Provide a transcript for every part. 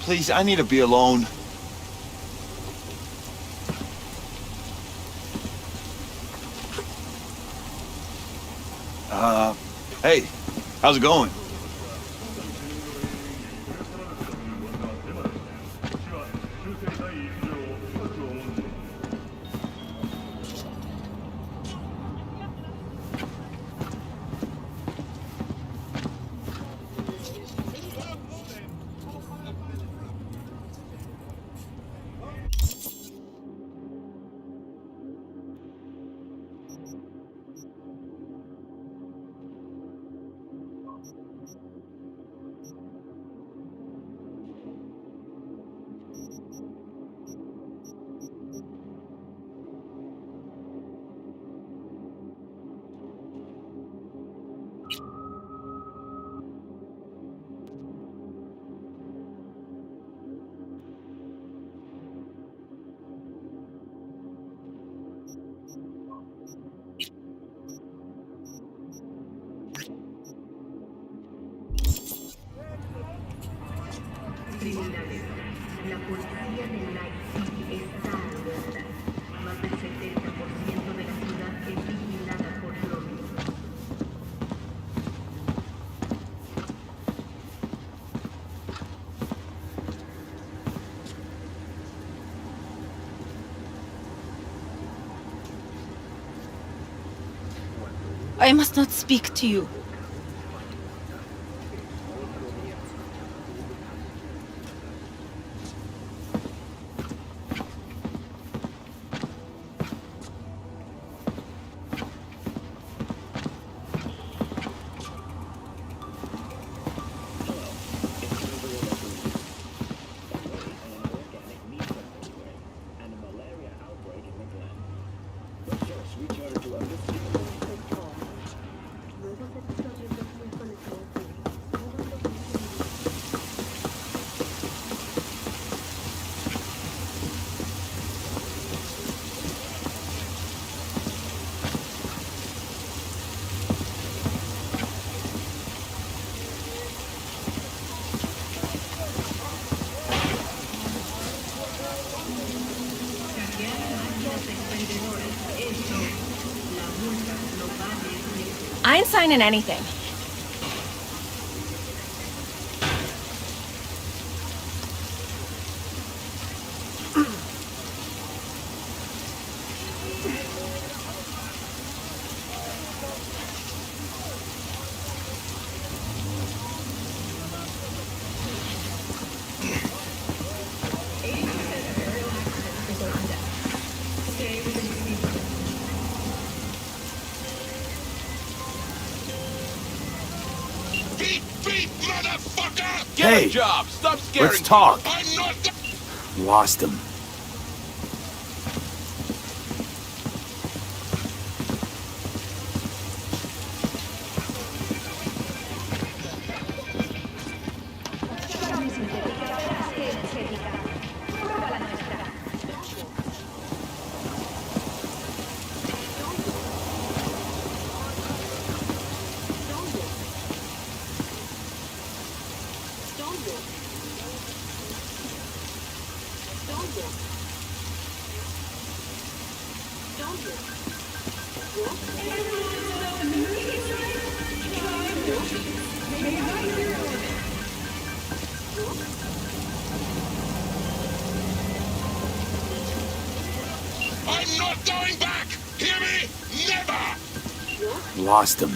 Please, I need to be alone. Hey, how's it going? Criminales. La policía de Night City está alerta. Más del 70% de la ciudad es vigilada por zombies. I must not speak to you. I ain't signing anything. Hey, job. Stop scaring let's talk. me. I'm not. Lost him. I'm not going back. Hear me? Never. Lost him.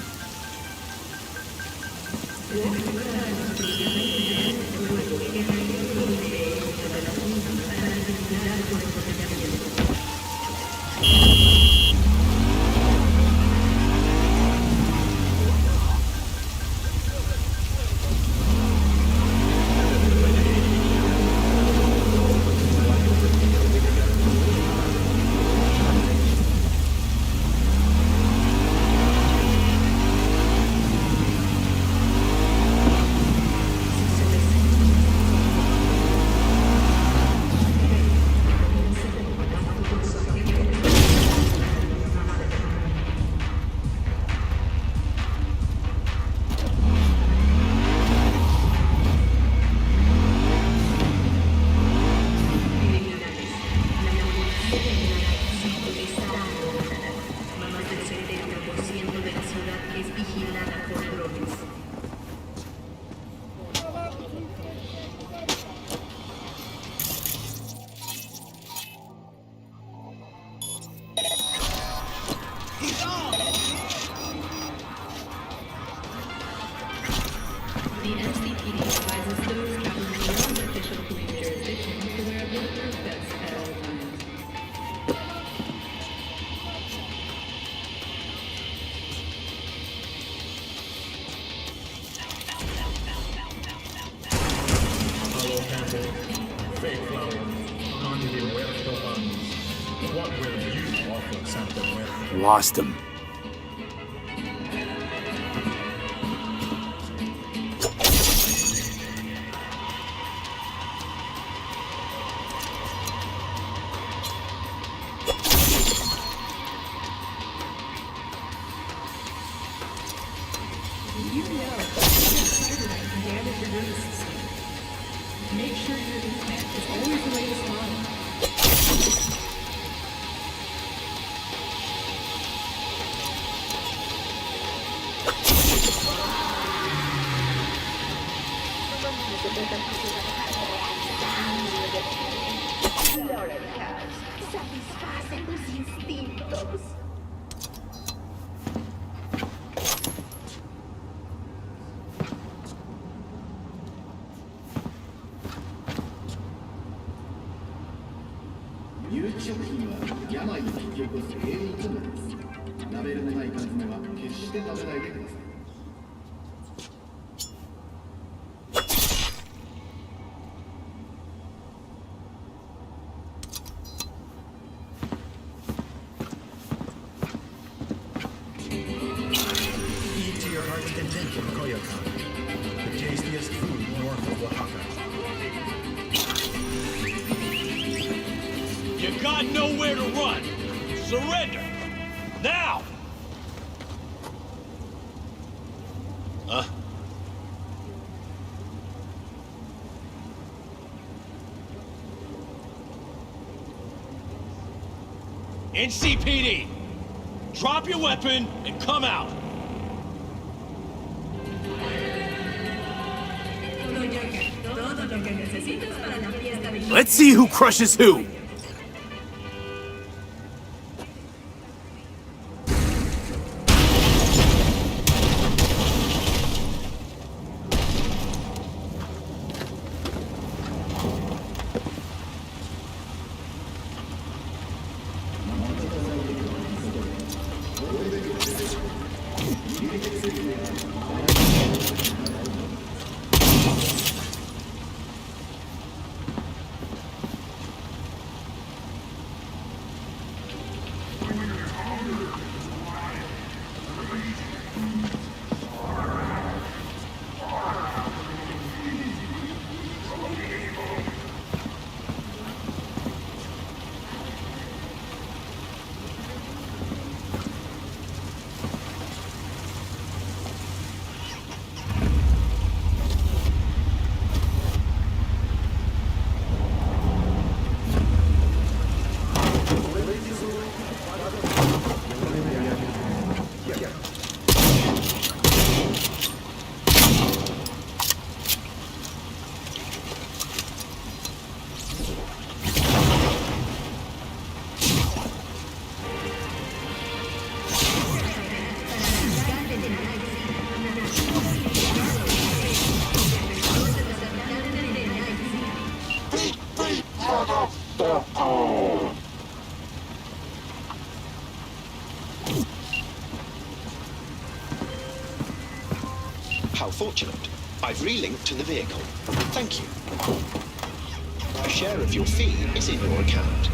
está abandonada. Más del 70% de la ciudad es vigilada por drones. The NCPD advises those traveling beyond official police jurisdiction to wear bulletproof vests at all times. Hello, Campbell. Fake flowers. Non-universal funds. What will you offer Santa Muerte? Lost him. You know that cyberpunk can damage your nervous system. Make sure your internet is always the latest model. Satisface tus instintos. Eat to your heart's content from Coyoacán, the tastiest food north of Oaxaca. You got nowhere to run. Surrender. Now! Huh? NCPD! Drop your weapon and come out! Todo lo que necesitas para la fiesta de Let's see who crushes who. How fortunate. I've relinked to the vehicle. Thank you. A share of your fee is in your account.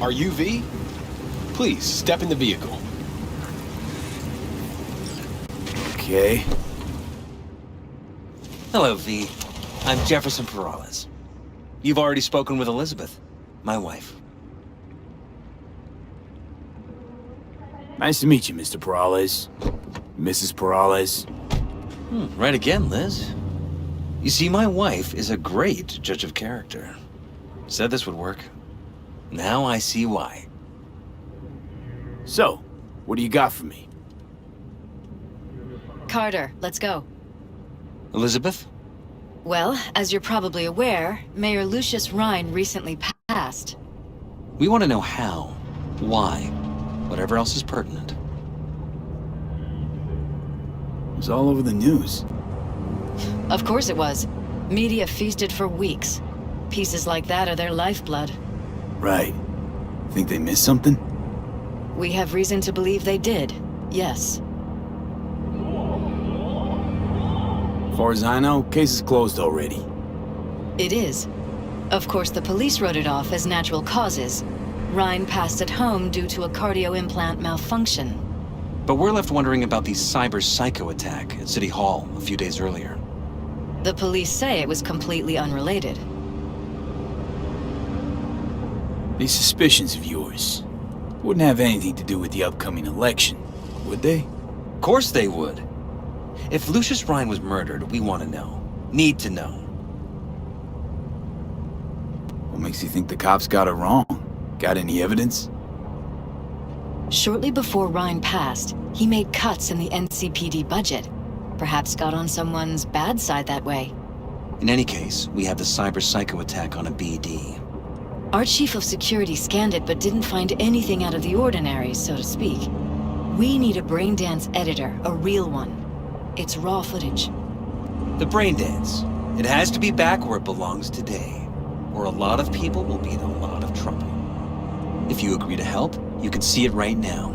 Are you V? Please, step in the vehicle. Okay. Hello, V. I'm Jefferson Perales. You've already spoken with Elizabeth, my wife. Nice to meet you, Mr. Perales. Mrs. Perales. Right again, Liz. You see, my wife is a great judge of character. Said this would work. Now I see why. So, what do you got for me? Carter, let's go. Elizabeth? Well, as you're probably aware, Mayor Lucius Rhine recently passed. We want to know how, why, whatever else is pertinent. It was all over the news. Of course it was. Media feasted for weeks. Pieces like that are their lifeblood. Right. Think they missed something? We have reason to believe they did, yes. As far as I know, case is closed already. It is. Of course, the police wrote it off as natural causes. Rhine passed at home due to a cardio implant malfunction. But we're left wondering about the cyber psycho attack at City Hall a few days earlier. The police say it was completely unrelated. These suspicions of yours wouldn't have anything to do with the upcoming election, would they? Of course they would. If Lucius Rhine was murdered, we want to know. Need to know. What makes you think the cops got it wrong? Got any evidence? Shortly before Rhine passed, he made cuts in the NCPD budget. Perhaps got on someone's bad side that way. In any case, we have the cyber psycho attack on a BD. Our chief of security scanned it but didn't find anything out of the ordinary, so to speak. We need a braindance editor, a real one. It's raw footage. The braindance. It has to be back where it belongs today, or a lot of people will be in a lot of trouble. If you agree to help, you can see it right now.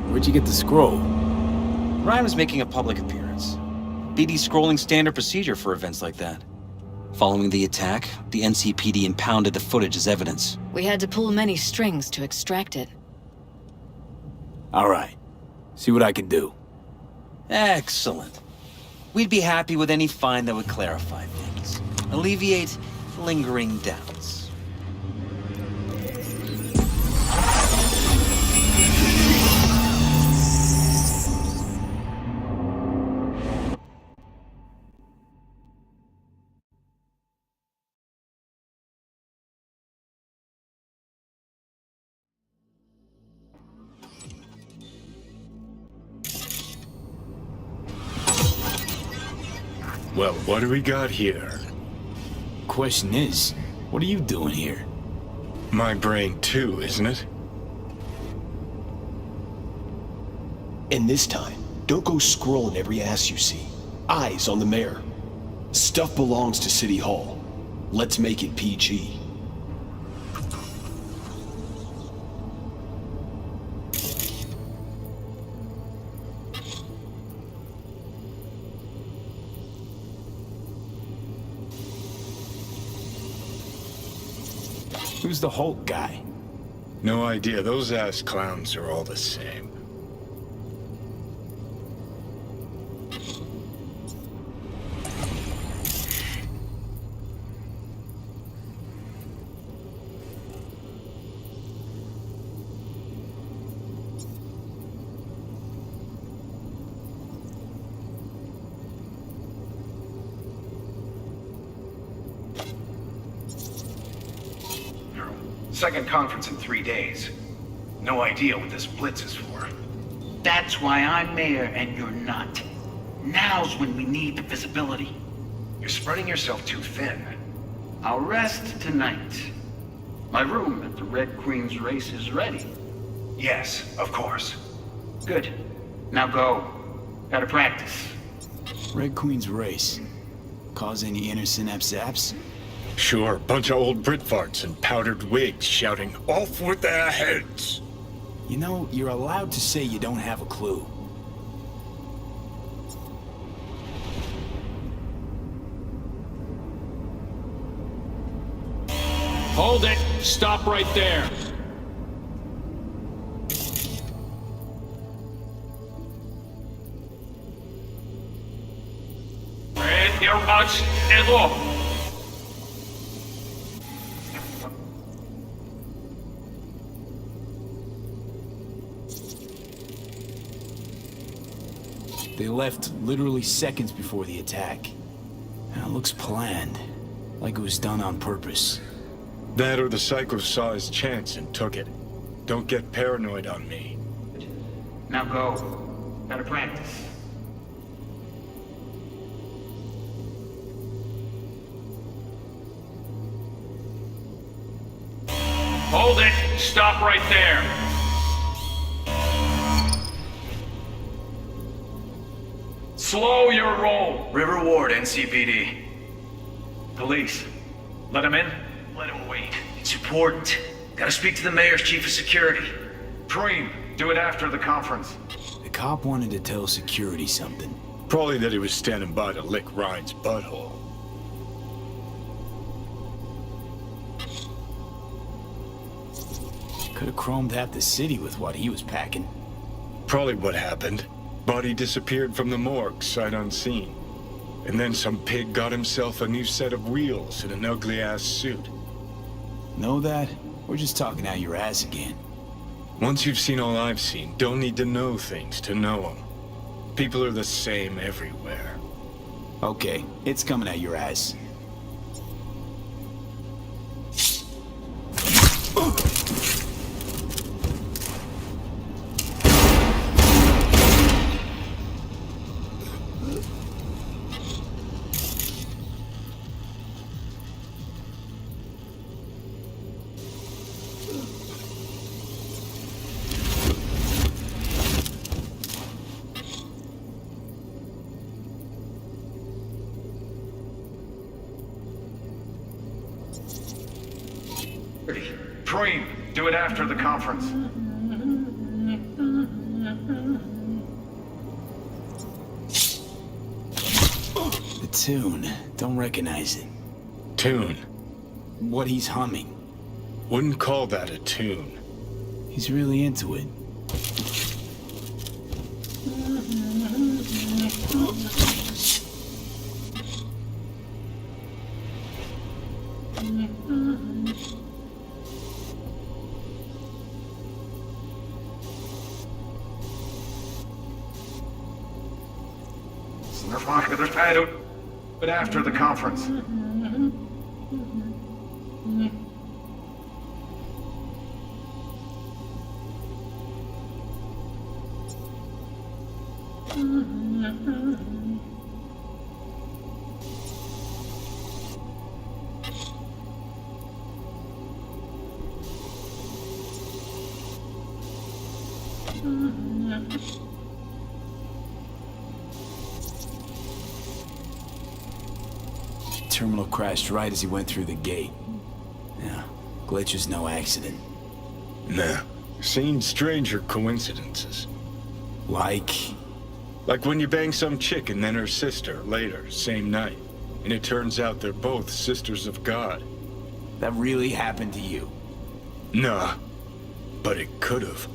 Where'd you get the scroll? Ryan was making a public appearance. BD scrolling standard procedure for events like that. Following the attack, the NCPD impounded the footage as evidence. We had to pull many strings to extract it. All right. See what I can do. Excellent. We'd be happy with any find that would clarify things. Alleviate lingering doubts. Well, what do we got here? Question is, what are you doing here? My brain too, isn't it? And this time, don't go scrolling every ass you see. Eyes on the mayor. Stuff belongs to City Hall. Let's make it PG. Who's the Hulk guy? No idea. Those ass clowns are all the same. Second conference in 3 days. No idea what this blitz is for. That's why I'm mayor and you're not. Now's when we need the visibility. You're spreading yourself too thin. I'll rest tonight. My room at the Red Queen's race is ready. Yes, of course. Good. Now go. Gotta practice. Red Queen's race. Cause any inner synapse zaps? Sure, bunch of old Brit farts in powdered wigs shouting, "Off with their heads!" You know, you're allowed to say you don't have a clue. Hold it. Stop right there. Red, your watch, and look. They left literally seconds before the attack. Now, it looks planned, like it was done on purpose. That or the psycho saw his chance and took it. Don't get paranoid on me. Now go. Better practice. Hold it. Stop right there. Slow your roll. River Ward, NCPD. Police. Let him in? Let him wait. It's important. Gotta speak to the mayor's chief of security. Preem, do it after the conference. The cop wanted to tell security something. Probably that he was standing by to lick Ryan's butthole. Could have chromed half the city with what he was packing. Probably what happened. Body disappeared from the morgue, sight unseen. And then some pig got himself a new set of wheels and an ugly-ass suit. Know that? We're just talking out your ass again. Once you've seen all I've seen, don't need to know things to know them. People are the same everywhere. Okay, it's coming out your ass. Preem, do it after the conference. The tune. Don't recognize it. Tune. What he's humming. Wouldn't call that a tune. He's really into it. But after the conference. Terminal crashed right as he went through the gate. Yeah, glitch is no accident. Nah, seen stranger coincidences. Like when you bang some chick and then her sister later, same night. And it turns out they're both sisters of God. that really happened to you. Nah, but it could've.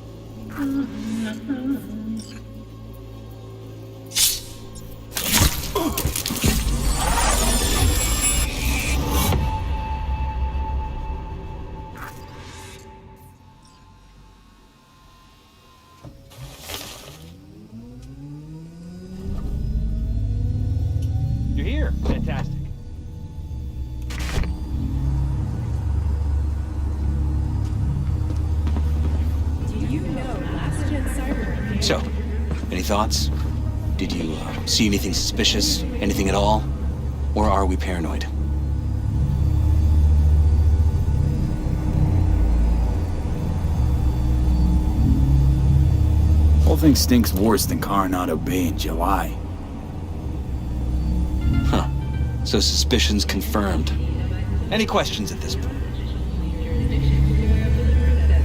You're here. Fantastic. Do you know last-gen Cyberpunk? So, any thoughts? Did you see anything suspicious? Anything at all? Or are we paranoid? Whole thing stinks worse than Coronado Bay in July. Huh. So suspicions confirmed. Any questions at this point?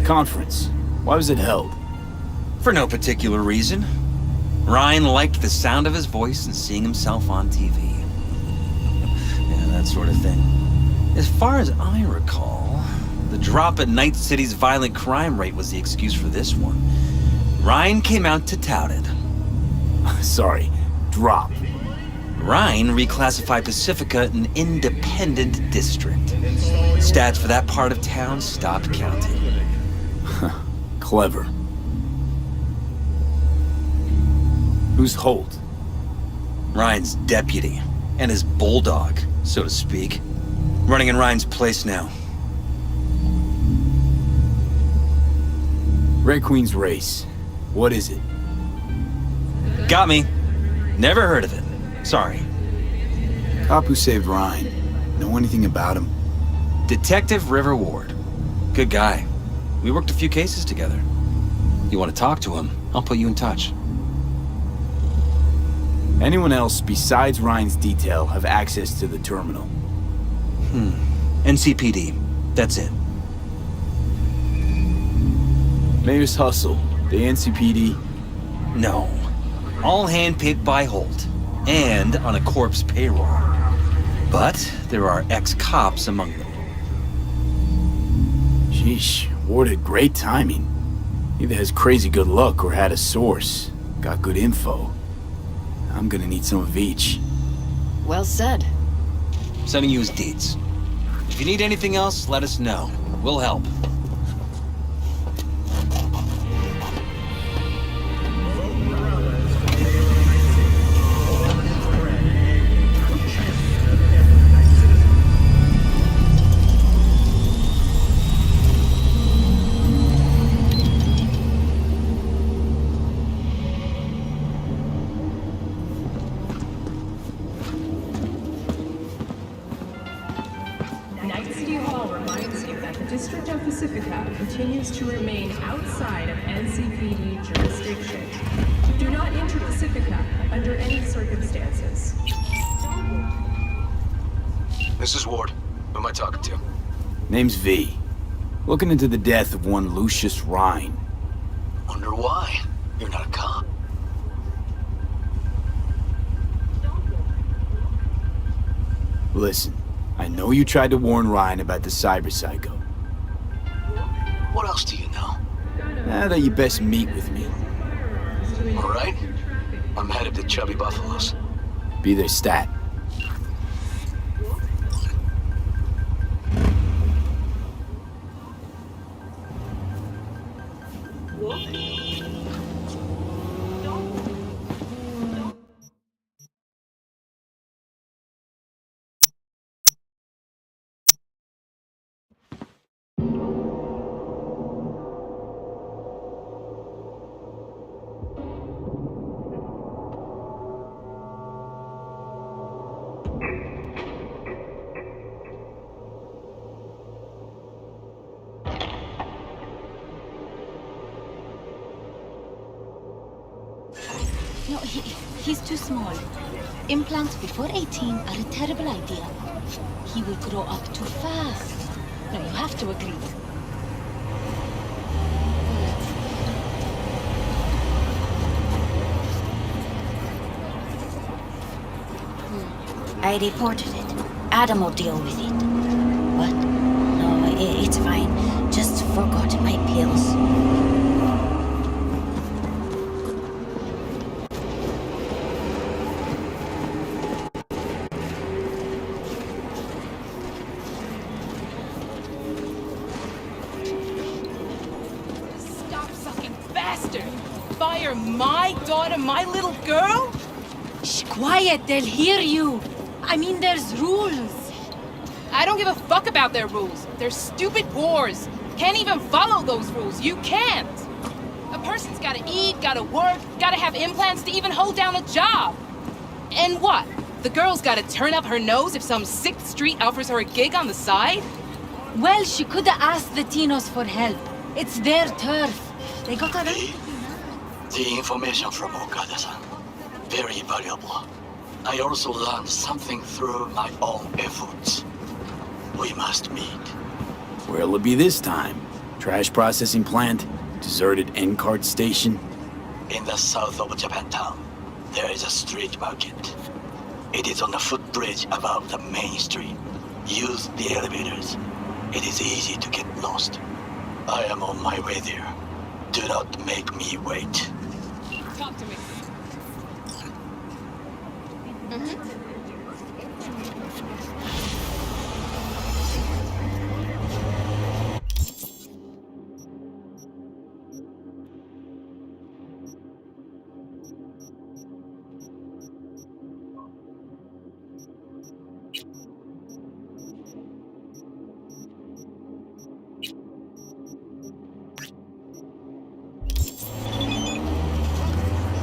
Conference. Why was it held? For no particular reason. Ryan liked the sound of his voice and seeing himself on TV. Yeah, that sort of thing. As far as I recall, The drop at Night City's violent crime rate was the excuse for this one. Ryan came out to tout it. Sorry, drop. Ryan reclassified Pacifica an independent district. Stats for that part of town stopped counting. Clever. Who's Holt? Ryan's deputy, and his bulldog, so to speak. Running in Ryan's place now. Red Queen's race. What is it? Got me. Never heard of it. Sorry. Cop who saved Ryan. Know anything about him? Detective River Ward. Good guy. We worked a few cases together. You want to talk to him, I'll put you in touch. Anyone else besides Ryan's detail have access to the terminal? NCPD. That's it. Mayor's Hustle. The NCPD? No. All handpicked by Holt. And on a corpse payroll. But there are ex-cops among them. Sheesh, Ward had great timing. Either has crazy good luck or had a source. Got good info. I'm gonna need some of each. Well said. Sending you his deeds. If you need anything else, let us know. We'll help. Night City Hall reminds you that the District of Pacifica continues to remain outside of NCPD jurisdiction. Do not enter Pacifica under any circumstances. This is Ward. Who am I talking to? Name's V. Looking into the death of one Lucius Rhine. Wonder why? You're not a cop. Listen, I know you tried to warn Ryan about the cyber psycho. What else do you know? Now that you best meet with me. All right. I'm headed to Chubby Buffaloes. Be their stat. No, he's too small. Implants before 18 are a terrible idea. He will grow up too fast. No, you have to agree. I reported it. Adam will deal with it. What? No, it's fine. Just forgot my pills. Stop sucking bastard! Fire my daughter, my little girl? Shh, quiet, they'll hear you. I mean, there's rules. I don't give a fuck about their rules. They're stupid wars. Can't even follow those rules. You can't. A person's gotta eat, gotta work, gotta have implants to even hold down a job. And what? The girl's gotta turn up her nose if some 6th Street offers her a gig on the side? Well, she could have asked the Tinos for help. It's their turf. They got around. The information from Okada-san, very valuable. I also learned something through my own efforts. We must meet. Where'll it be this time? Trash processing plant? Deserted N-cart station? In the south of Japantown, there is a street market. It is on the footbridge above the main street. Use the elevators. It is easy to get lost. I am on my way there. Do not make me wait. Talk to me.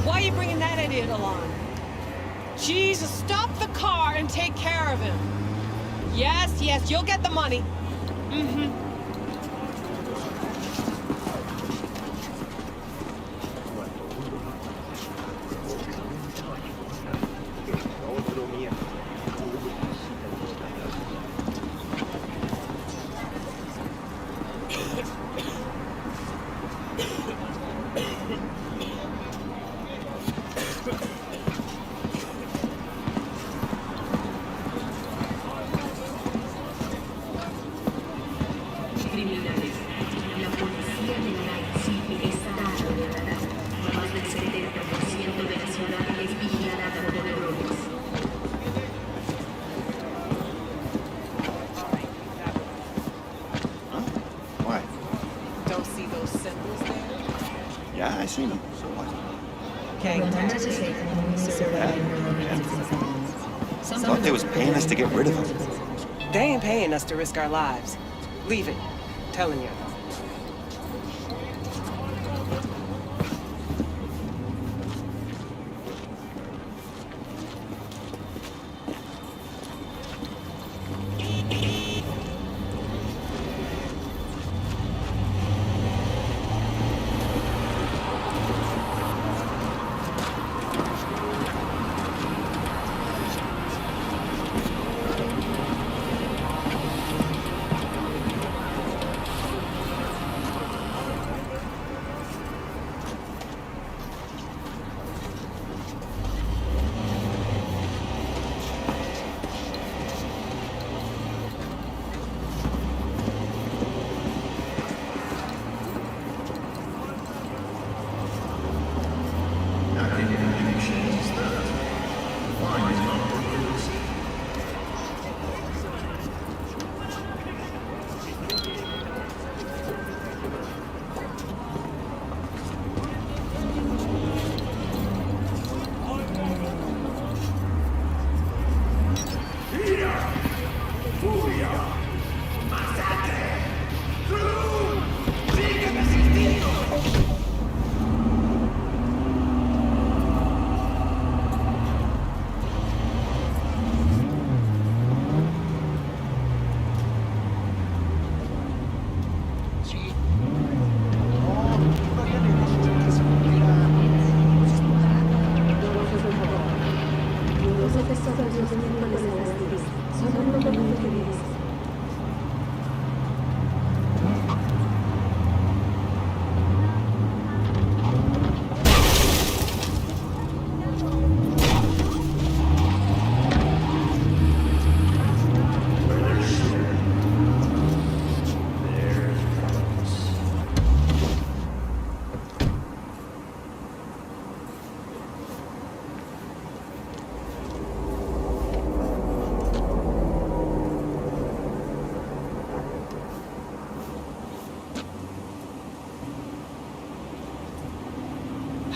Why are you bringing that idiot along? Jesus, stop the car and take care of him. Yes, yes, you'll get the money. Mm-hmm. Criminales. La policía de Night City está rodeada. Más del 70% de la ciudad es vigilada por ladrones. Why? Don't see those symbols there? Yeah, I seen them. So what? Thought they was paying us to get rid of them. They ain't paying us to risk our lives. Leave it. Telling you.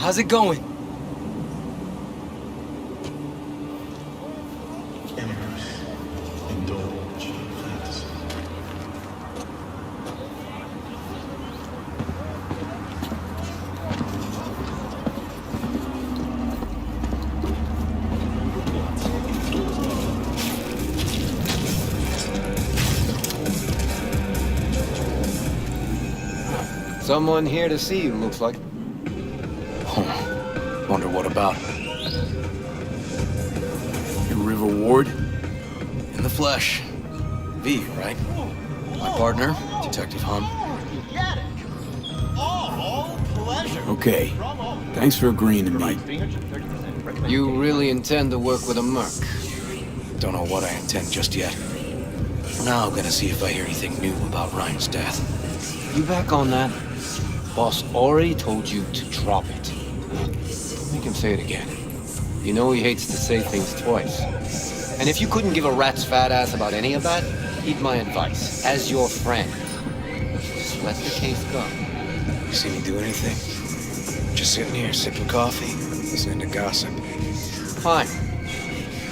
How's it going? Indulge fantasy. Someone here to see you, looks like. Wonder what about? You River Ward? In the flesh. V, right? My partner, Detective Hunt. Okay. Thanks for agreeing to meet. You really intend to work with a merc? Don't know what I intend just yet. Now I'm gonna see if I hear anything new about Ryan's death. You back on that? Boss already told you to drop it. Make him say it again. You know he hates to say things twice. And if you couldn't give a rat's fat ass about any of that, heed my advice, as your friend. Just let the case go. You see me do anything? Just sitting here, sipping coffee, listening to gossip. Fine.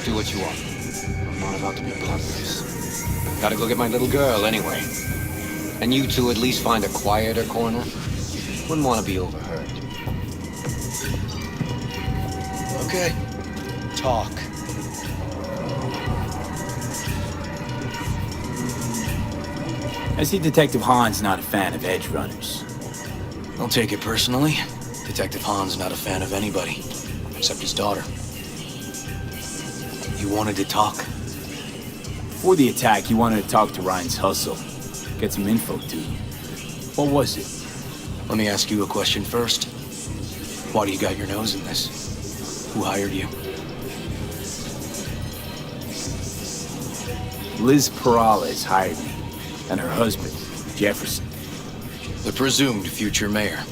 Do what you want. I'm not about to be a part of this. Gotta go get my little girl anyway. And you two at least find a quieter corner. Wouldn't want to be overheard. Okay. Talk. I see Detective Hahn's not a fan of edge runners. Don't take it personally. Detective Hahn's not a fan of anybody, except his daughter. You wanted to talk? Before the attack, he wanted to talk to Ryan's hustle. Get some info, too. What was it? Let me ask you a question first. Why do you got your nose in this? Who hired you? Liz Perales hired me, and her husband, Jefferson. The presumed future mayor.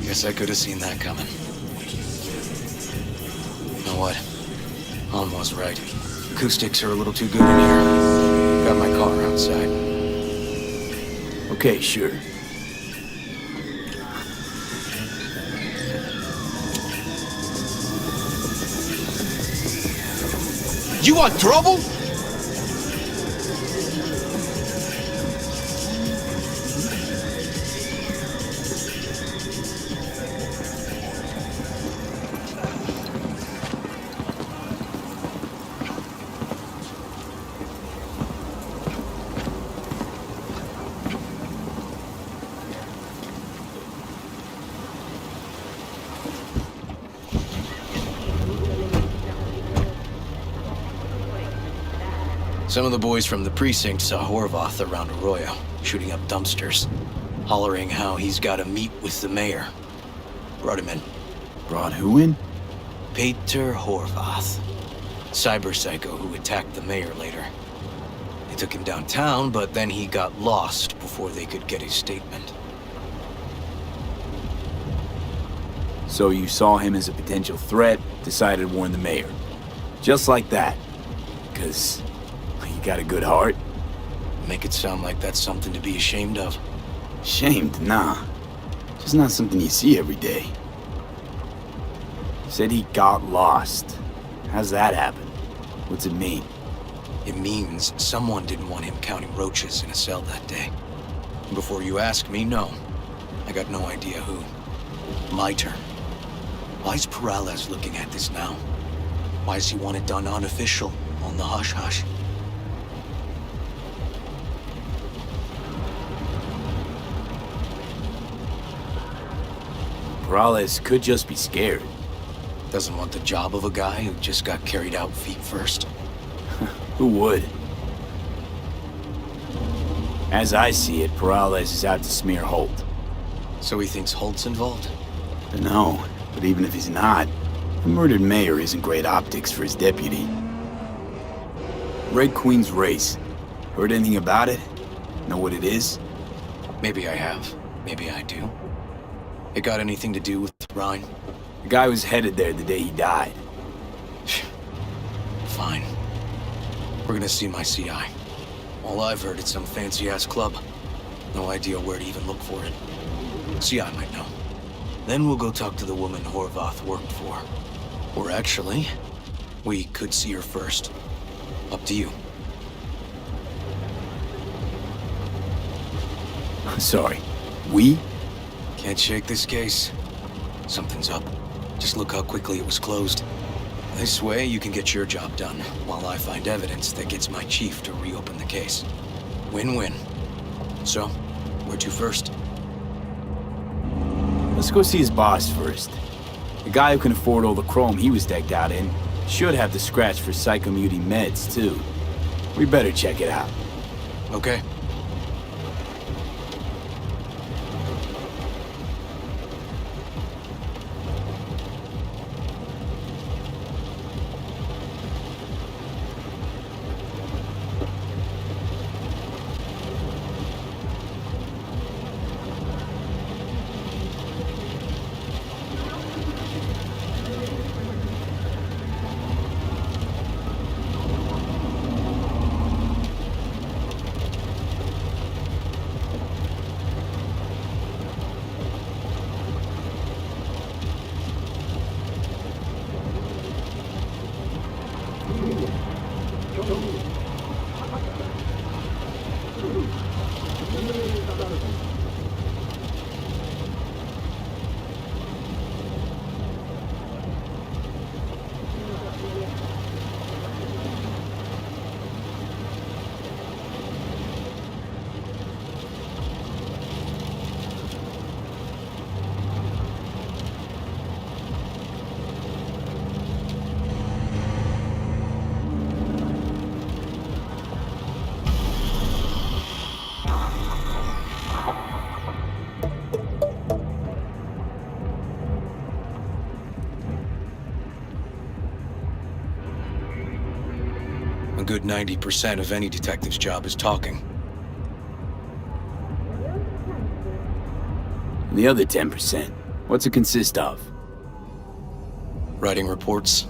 Guess I could have seen that coming. You know what? Hahn was right. Acoustics are a little too good in here. Got my car outside. Okay, sure. You want trouble? Some of the boys from the precinct saw Horvath around Arroyo, shooting up dumpsters, hollering how he's got to meet with the mayor. Brought him in. Brought who in? Peter Horvath. Cyber psycho who attacked the mayor later. They took him downtown, but then he got lost before they could get his statement. So you saw him as a potential threat, decided to warn the mayor. Just like that. 'Cause you got a good heart. Make it sound like that's something to be ashamed of. Ashamed? Nah. Just not something you see every day. Said he got lost. How's that happen? What's it mean? It means someone didn't want him counting roaches in a cell that day. Before you ask me, no. I got no idea who. My turn. Why's Perales looking at this now? Why does he want it done unofficial, on the hush-hush? Perales could just be scared. Doesn't want the job of a guy who just got carried out feet first. Who would? As I see it, Perales is out to smear Holt. So he thinks Holt's involved? No, but even if he's not, the murdered mayor isn't great optics for his deputy. Red Queen's race. Heard anything about it? Know what it is? Maybe I have. Maybe I do. It got anything to do with Ryan? The guy was headed there the day he died. Fine. We're gonna see my CI. All I've heard is some fancy-ass club. No idea where to even look for it. CI might know. Then we'll go talk to the woman Horvath worked for. Or actually, we could see her first. Up to you. Sorry. We? Can't shake this case. Something's up. Just look how quickly it was closed. This way, you can get your job done, while I find evidence that gets my chief to reopen the case. Win-win. So, where to first? Let's go see his boss first. The guy who can afford all the chrome he was decked out in should have the scratch for psychomuty meds, too. We better check it out. Okay. A good 90% of any detective's job is talking. The other 10%, what's it consist of? Writing reports.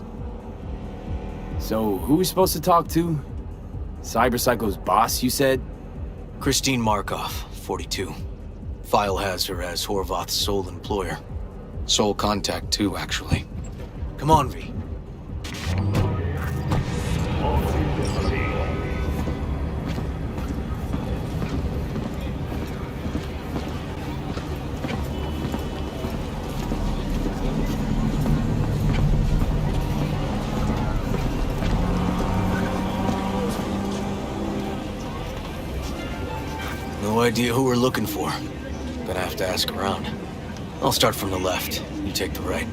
So, who are we supposed to talk to? Cyberpsycho's boss, you said? Christine Markov, 42. File has her as Horvath's sole employer. Sole contact, too, actually. Come on, V. No idea who we're looking for. Gonna have to ask around. I'll start from the left. You take the right.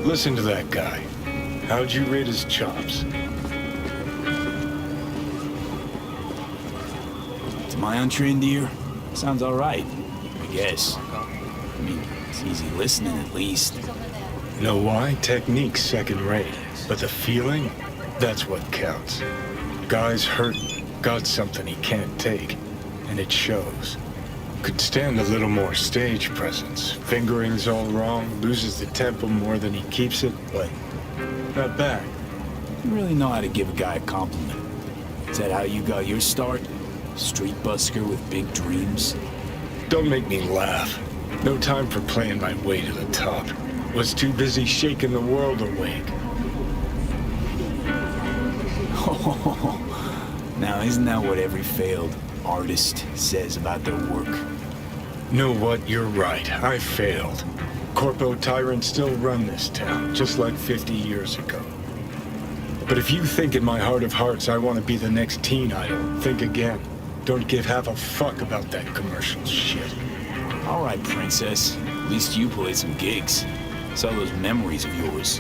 Listen to that guy. How'd you rate his chops? To my untrained ear, sounds alright, I guess. I mean, it's easy listening at least. You know why? Technique's second rate. But the feeling? That's what counts. Guy's hurting, got something he can't take. And it shows. Could stand a little more stage presence. Fingering's all wrong, loses the tempo more than he keeps it, but not bad. You really know how to give a guy a compliment. Is that how you got your start? Street busker with big dreams? Don't make me laugh. No time for playing my way to the top. Was too busy shaking the world awake. Now, isn't that what every failed artist says about their work? Know what? You're right. I failed. Corpo tyrants still run this town, just like 50 years ago. But if you think in my heart of hearts I want to be the next teen idol, think again. Don't give half a fuck about that commercial shit. All right, princess. At least you played some gigs. Saw those memories of yours.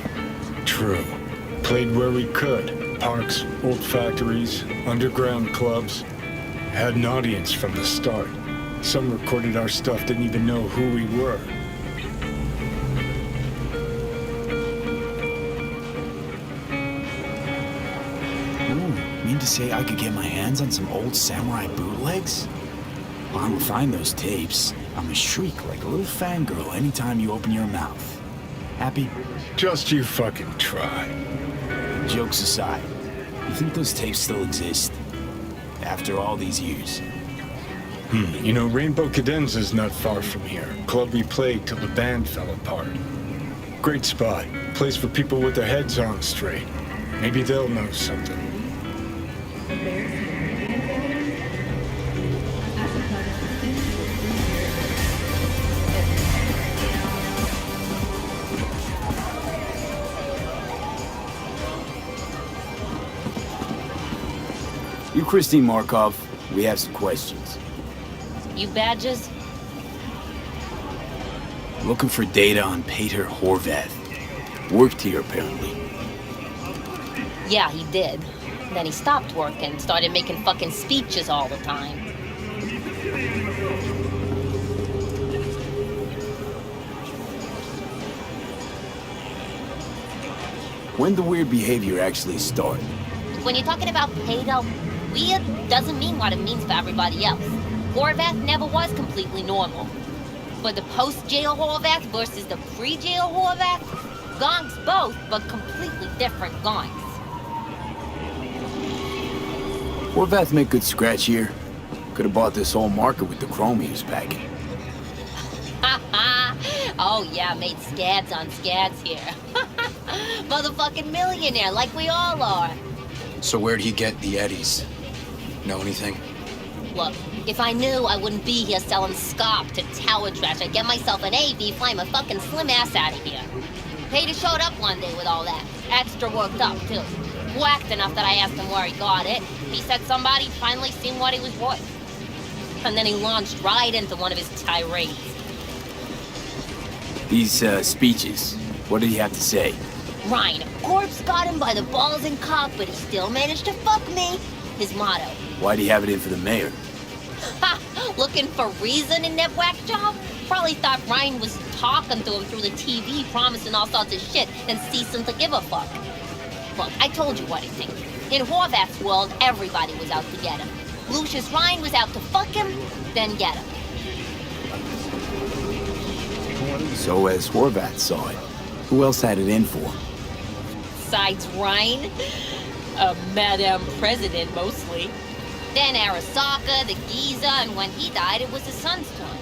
True. Played where we could. Parks, old factories, underground clubs. Had an audience from the start. Some recorded our stuff, didn't even know who we were. Ooh, mean to say I could get my hands on some old samurai bootlegs? Well, I'm gonna find those tapes. I'm gonna shriek like a little fangirl anytime you open your mouth. Happy? Just you fucking try. Jokes aside, you think those tapes still exist? After all these years? You know, Rainbow Cadenza's not far from here. Club we played till the band fell apart. Great spot. Place for people with their heads on straight. Maybe they'll know something. You, Christine Markov, we have some questions. You badges? Looking for data on Peter Horvath. Worked here, apparently. Yeah, he did. Then he stopped working, started making fucking speeches all the time. When the weird behavior actually start? When you're talking about Peter, weird doesn't mean what it means for everybody else. Horvath never was completely normal. For the post-jail Horvath versus the pre-jail Horvath, gongs both, but completely different gongs. Horvath make good scratch here. Could have bought this whole market with the chrome he was packing. Oh yeah, made scads on scads here. Motherfucking millionaire, like we all are. So where'd he get the eddies? Know anything? Look, if I knew, I wouldn't be here selling scop to tower trash. I'd get myself an AV, fly my fucking slim ass out of here. Pater showed up one day with all that. Extra worked up, too. Whacked enough that I asked him where he got it. He said somebody finally seen what he was worth. And then he launched right into one of his tirades. These, speeches, what did he have to say? Ryan, corpse got him by the balls and cock, but he still managed to fuck me. His motto. Why'd he have it in for the mayor? Ha! Looking for reason in that whack job? Probably thought Ryan was talking to him through the TV, promising all sorts of shit, and ceasing to give a fuck. Look, I told you what I think. In Horvath's world, everybody was out to get him. Lucius Ryan was out to fuck him, then get him. So as Horvath saw it, who else had it in for? Besides Ryan? A Madame President, mostly. Then Arasaka, the Giza, and when he died, it was his son's turn.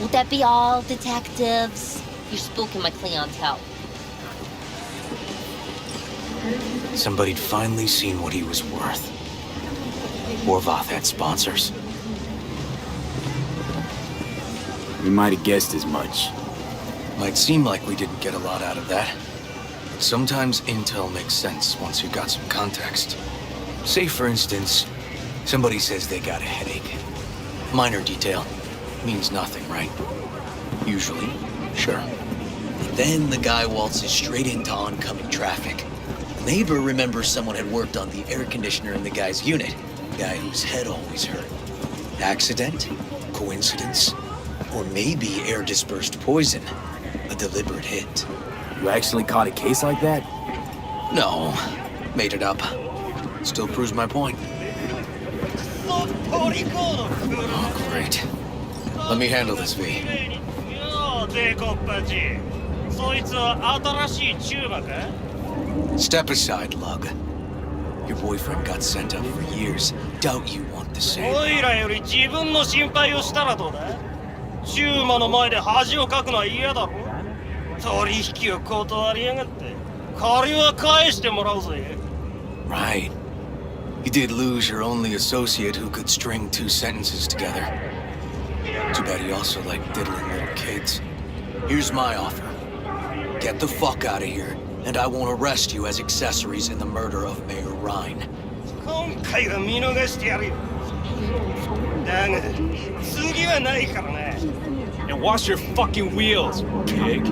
Would that be all, detectives? You're spooking my clientele. Somebody'd finally seen what he was worth. Horvath had sponsors. We might have guessed as much. Might seem like we didn't get a lot out of that. But sometimes intel makes sense once you got some context. Say, for instance, somebody says they got a headache. Minor detail. Means nothing, right? Usually, sure. But then the guy waltzes straight into oncoming traffic. The neighbor remembers someone had worked on the air conditioner in the guy's unit. The guy whose head always hurt. Accident? Coincidence? Or maybe air-dispersed poison. A deliberate hit. You actually caught a case like that? No. Made it up. Still proves my point. Oh, great. Let me handle this, V. Step aside, Lug. Your boyfriend got sent up for years. Doubt you want the same. おいらより自分の心配をしたらどうだ？チューマの前で恥をかくのは嫌だろ？取引を断りやがって。借りは返してもらうぜ。 Right. You did lose your only associate who could string two sentences together. Too bad he also liked diddling little kids. Here's my offer. Get the fuck out of here, and I won't arrest you as accessories in the murder of Mayor Rhine. 今回は見逃してやるよ。だが、次はないからな。 And wash your fucking wheels, pig.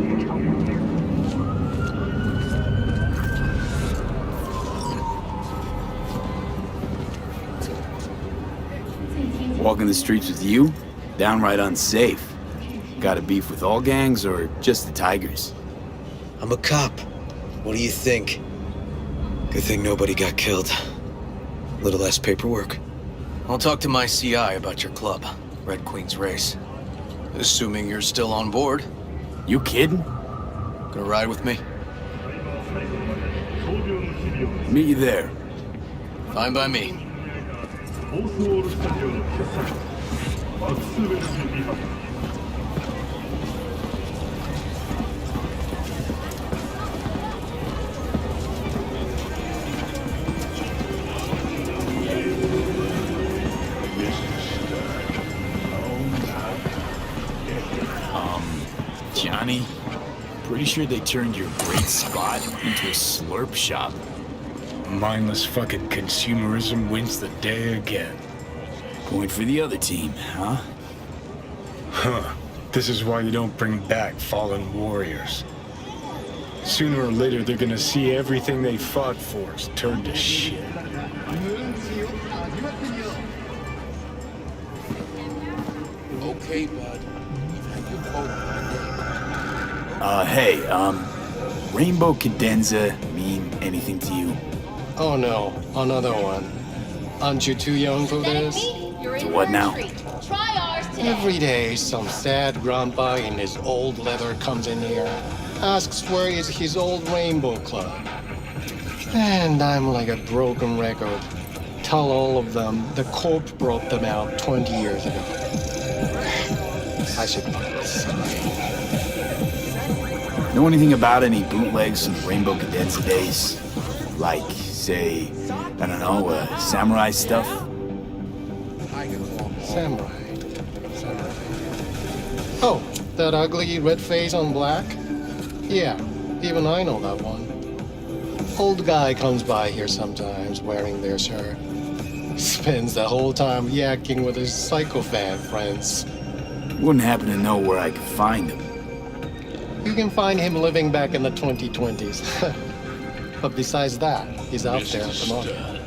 Walking the streets with you? Downright unsafe. Got a beef with all gangs or just the Tigers? I'm a cop. What do you think? Good thing nobody got killed. A little less paperwork. I'll talk to my CI about your club, Red Queen's Race. Assuming you're still on board. You kidding? Gonna ride with me? Meet you there. Fine by me. Johnny, pretty sure they turned your great spot into a slurp shop. Mindless fucking consumerism wins the day again. Going for the other team, huh? Huh. This is why you don't bring back fallen warriors. Sooner or later, they're gonna see everything they fought for is turned to shit. Okay, bud. Hey, Rainbow Cadenza mean anything to you? Oh no, another one. Aren't you too young for this? To what now? Try ours to Every day, some sad grandpa in his old leather comes in here, asks where is his old rainbow club. And I'm like a broken record. Tell all of them the Corp brought them out 20 years ago. I should Know anything about any bootlegs from the Rainbow Cadenza days? Like, say, I don't know, samurai stuff? Samurai. Oh, that ugly red face on black? Yeah, even I know that one. Old guy comes by here sometimes wearing their shirt. Spends the whole time yakking with his psychophant friends. Wouldn't happen to know where I could find him. You can find him living back in the 2020s. But besides that, he's out there at the moment.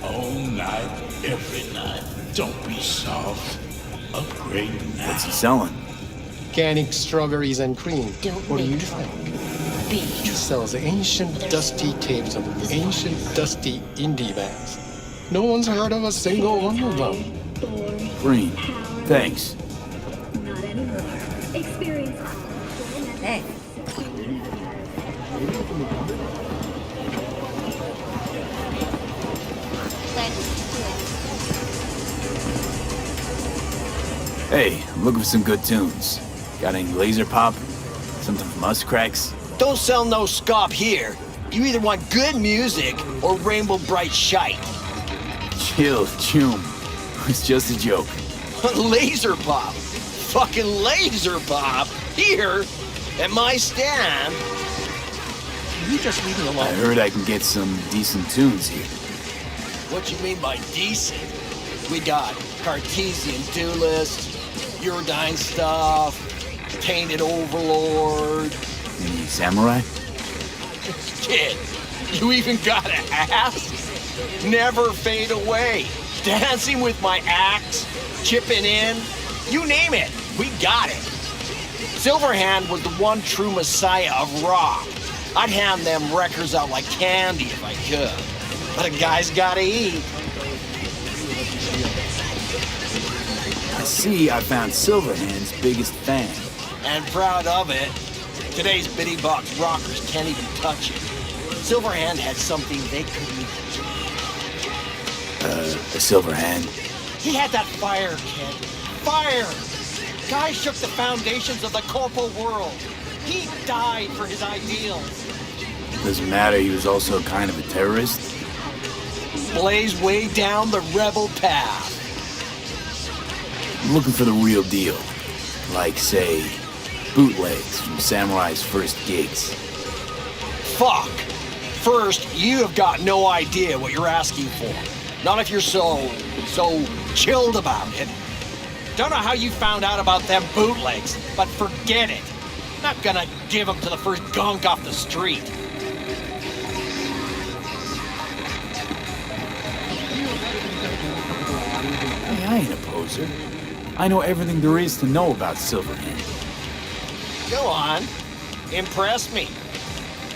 All night, every night. Don't be soft. Upgrade now. What's he selling? Organic strawberries and cream. What do you think? He sells ancient, dusty tapes of ancient, dusty indie bands. No one's heard of a single one of them. Green. Thanks. Not anymore. Experience. Hey. Hey, I'm looking for some good tunes. Got any laser pop? Something from Us Cracks? Don't sell no scop here. You either want good music or rainbow bright shite. Chill, Chum. It's just a joke. Laser pop. Fucking laser pop. Here, at my stand. You just leave me alone. I heard I can get some decent tunes here. What you mean by decent? We got Cartesian Duelist, Uridine stuff, Tainted Overlord. Any samurai? Kid, you even gotta ask? Never fade away. Dancing with my axe, chipping in, you name it, we got it. Silverhand was the one true messiah of rock. I'd hand them records out like candy if I could. But a guy's gotta eat. I see I found Silverhand's biggest fan. And proud of it. Today's bitty box rockers can't even touch it. Silverhand had something they couldn't. A Silverhand? He had that fire, kid. Fire! Guy shook the foundations of the corporal world. He died for his ideals. Doesn't matter, he was also kind of a terrorist. Blazed way down the rebel path. I'm looking for the real deal. Like, say, bootlegs from Samurai's first gigs. Fuck. First, you have got no idea what you're asking for. Not if you're so chilled about it. Don't know how you found out about them bootlegs, but forget it. Not gonna give them to the first gunk off the street. Hey, I ain't a poser. I know everything there is to know about Silverhand. Go on. Impress me.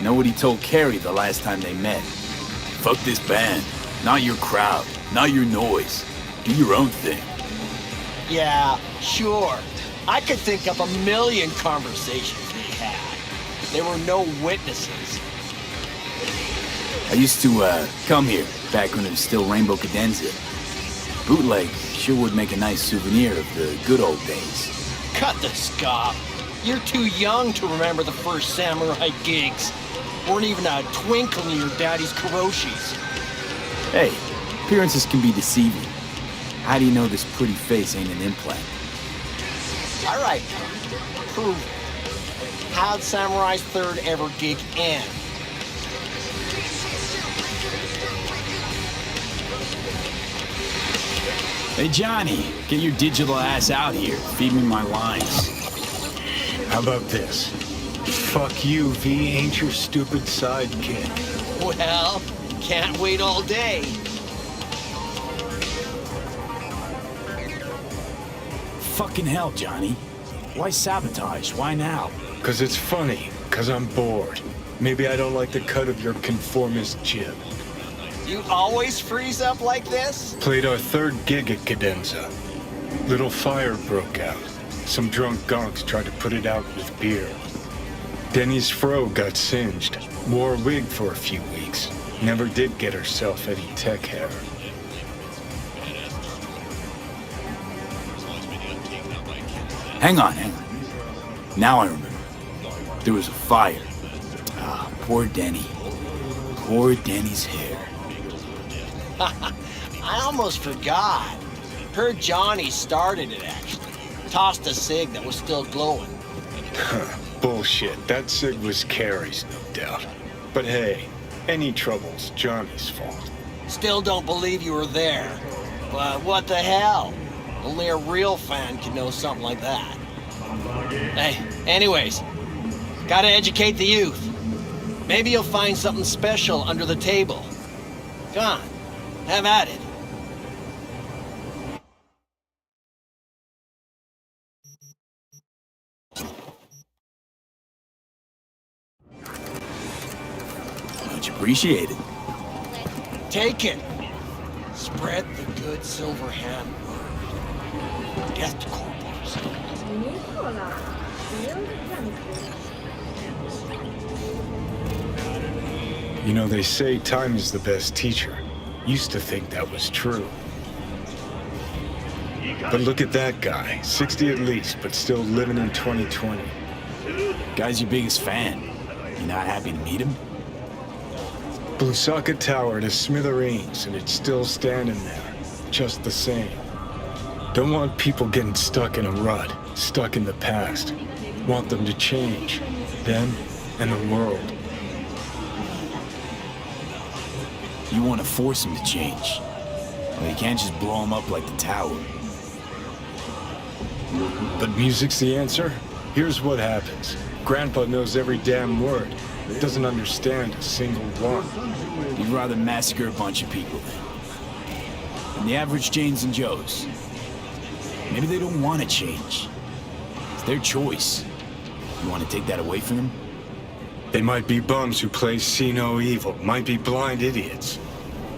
Know what he told Carrie the last time they met? Fuck this band. Not your crowd. Not your noise. Do your own thing. Yeah, sure. I could think of a million conversations we had. There were no witnesses. I used to, come here, back when it was still Rainbow Cadenza. Bootleg sure would make a nice souvenir of the good old days. Cut the scop. You're too young to remember the first samurai gigs. Weren't even a twinkle in your daddy's karoshis. Hey, appearances can be deceiving. How do you know this pretty face ain't an implant? All right, prove it. How'd Samurai's third ever gig end? Hey, Johnny, get your digital ass out here. Feed me my lines. How about this? Fuck you, V ain't your stupid sidekick. Well, can't wait all day. Fucking hell, Johnny. Why sabotage? Why now? 'Cause it's funny. 'Cause I'm bored. Maybe I don't like the cut of your conformist jib. You always freeze up like this? Played our third gig at Cadenza. Little fire broke out. Some drunk gonks tried to put it out with beer. Denny's fro got singed. Wore a wig for a few weeks. Never did get herself any tech hair. Hang on. Now I remember. There was a fire. Ah, poor Denny. Poor Denny's hair. I almost forgot. Heard Johnny started it, actually. Tossed a cig that was still glowing. Bullshit. That cig was Carrie's, no doubt. But hey, any trouble's Johnny's fault. Still don't believe you were there. But what the hell? Only a real fan can know something like that. Hey, anyways, gotta educate the youth. Maybe you'll find something special under the table. Come on, have at it. Much appreciated. Take it. Spread the good silver hand word. Death to corporals. You know, they say time is the best teacher. Used to think that was true. But look at that guy. 60 at least, but still living in 2020. Guy's your biggest fan. You not happy to meet him? Blusaka Tower to smithereens, and it's still standing there. Just the same. Don't want people getting stuck in a rut, stuck in the past. Want them to change. Them and the world. You want to force him to change. Well, you can't just blow him up like the tower. But music's the answer? Here's what happens. Grandpa knows every damn word. Doesn't understand a single one. You'd rather massacre a bunch of people then. And the average Janes and Joes. Maybe they don't want to change. It's their choice. You want to take that away from them? They might be bums who play see no evil. Might be blind idiots.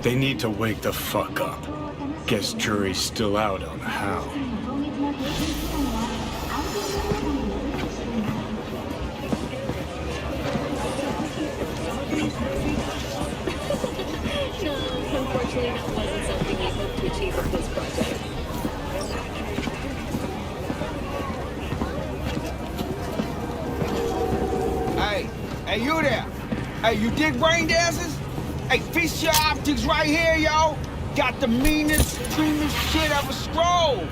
They need to wake the fuck up. Guess jury's still out on how. Unfortunately, that wasn't something we hoped to achieve with this project. Hey, you there? Hey, you dig rain dances? Hey, feast your optics right here, yo. Got the meanest, dreamiest shit of a scroll.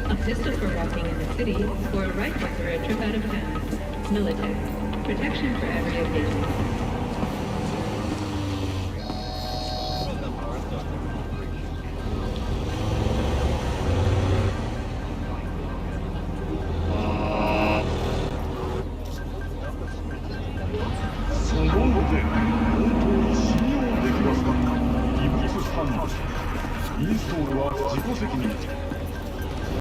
A pistol for walking in the city, or a rifle for a trip out of town. Militech. Protection for every occasion.